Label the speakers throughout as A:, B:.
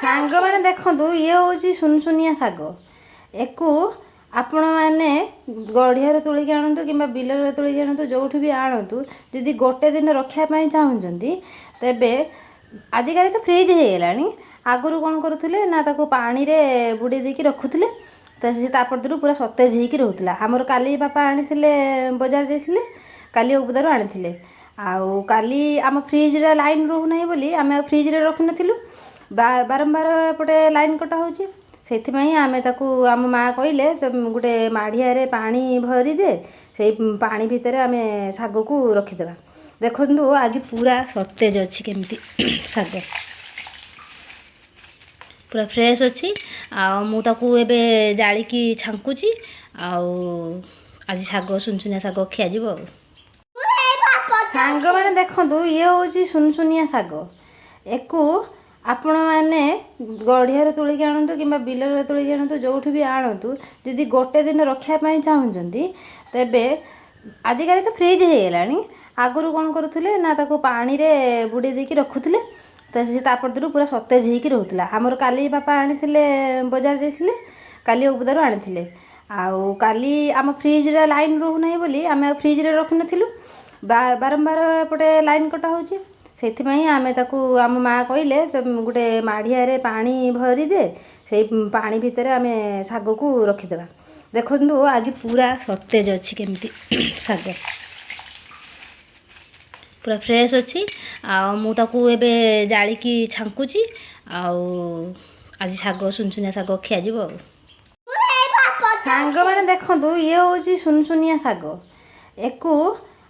A: सांग मैंने देखु ये हूँ सुनसुनिया शाग एकू आपण मैंने गढ़िया तुलिक आणतु कि बिल तुलिक आणतु जो भी आणतु जदि गोटे दिन रखापी चाहूँगी तेबे आजिकल तो फ्रिज हो गलानी आगुरी कौन करुले ना पानी रे बुड़े देकी रखुले तो तापर पूरा सतेज होकर रोला आमर काली बापा आनी बजार जाइए काली उबुदारू आनी आउ काली आम फ्रिज लाइन रोना बोली आम फ्रिज रखी नथिलु बारंबार एपटे लाइन कटा होची से आम आम माँ कहले गोटे माढ़िया पानी भरी दे से पानी भितर आम शाग को रखीदे देखु आज पूरा सतेज अच्छी केमती शाग पूरा फ्रेश अच्छी आताको एबे जालिकी छांकुची आज शाग सुनसुनिया शाग खिया जीवो सांग मैंने देखु ये हूँ सुनसुनिया शाग एकू आपण मैंने गढ़िया तुलिक आणतु कि बिल तुलिक आणतु जो भी आणतु जदि गोटे दिन रखापी चाहूँगी तेबे आजिकल तो फ्रिज हो गलानी आगुरी कौन करुले ना पानी रे बुड़े देकी रखुले तो तापर पूरा सतेज होकर रोला आमर काली बापा आनी बजार जाइए काली उबुदारू आनी आउ काली आम फ्रिज लाइन रोना बोली आम फ्रिज रखी नथिलु बारंबार एपटे लाइन कटा होची से आम आम माँ कहले गोटे माढ़िया पानी भरी दे से पानी भितर आम शाग को रखीदे देखु आज पूरा सतेज अच्छी केमती शाग पूरा फ्रेश अच्छी आताको एबे जालिकी छांकुची आज शाग सुनसुनिया शाग खिया जीवो सांग मैंने देखु ये हूँ सुनसुनिया शाग एकू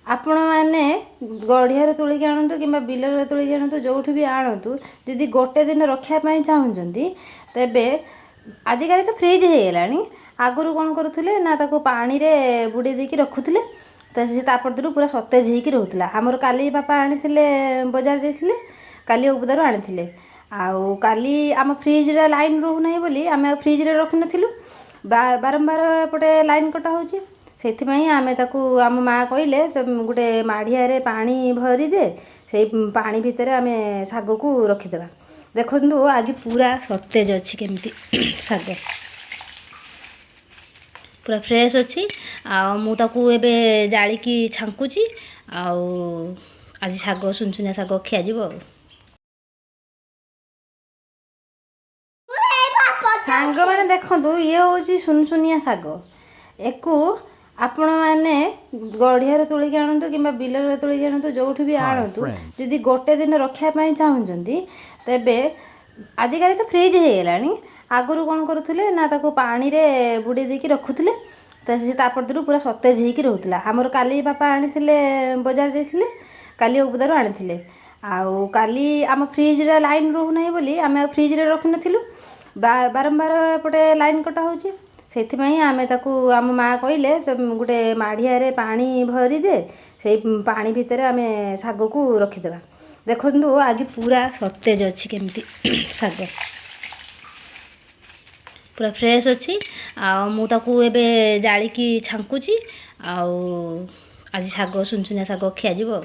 A: आपण मैंने गढ़िया तुलिक आणतु कि बिल तुलिक आणतु जो भी आणतु जदि गोटे दिन रखापी चाहूँगी तेबे आजिकल तो फ्रिज हो गलानी आगुरी कौन करुले ना पानी रे बुड़े देकी रखुले तो तापर पूरा सतेज होकर रोला आमर काली बापा आनी बजार जाइए काली उबुदारू आनी आउ काली आम फ्रिज लाइन रोना बोली आम फ्रिज रखी नथिलु बारंबार एपटे लाइन कटा होची से आम आम माँ कहले गोटे माढ़िया पानी भरी दे से पानी भितर आम शाग को रखीदे देखु आज पूरा सतेज अच्छी केमती शाग पूरा फ्रेश अच्छी आताको एबे जालिकी छांकुची आज शाग सुनसुनिया शाग खिया जीवो सांग मैंने देखु ये हूँ सुनसुनिया शाग एकू आपण मैंने गढ़िया तुलिक आणतु कि बिल तुलिक आणतु जो भी आणतु जदि गोटे दिन रखापी चाहूँगी तेबे आजिकल तो फ्रिज हो गलानी आगुरी कौन करुले ना पानी रे बुड़े देकी रखुले तो तापर पूरा सतेज होकर रोला आमर काली बापा आनी बजार जाइए काली उबुदारू आनी आउ काली आम फ्रिज लाइन रोना बोली आम फ्रिज रखी नथिलु बारंबार एपटे लाइन कटा होची से आम आम माँ कहले गोटे माढ़िया पानी भरी दे से पानी भितर आम शाग को रखीदे देखु आज पूरा सतेज अच्छी केमती शाग पूरा फ्रेश अच्छी आताको एबे जालिकी छांकुची आज शाग सुनसुनिया शाग खिया जीवो।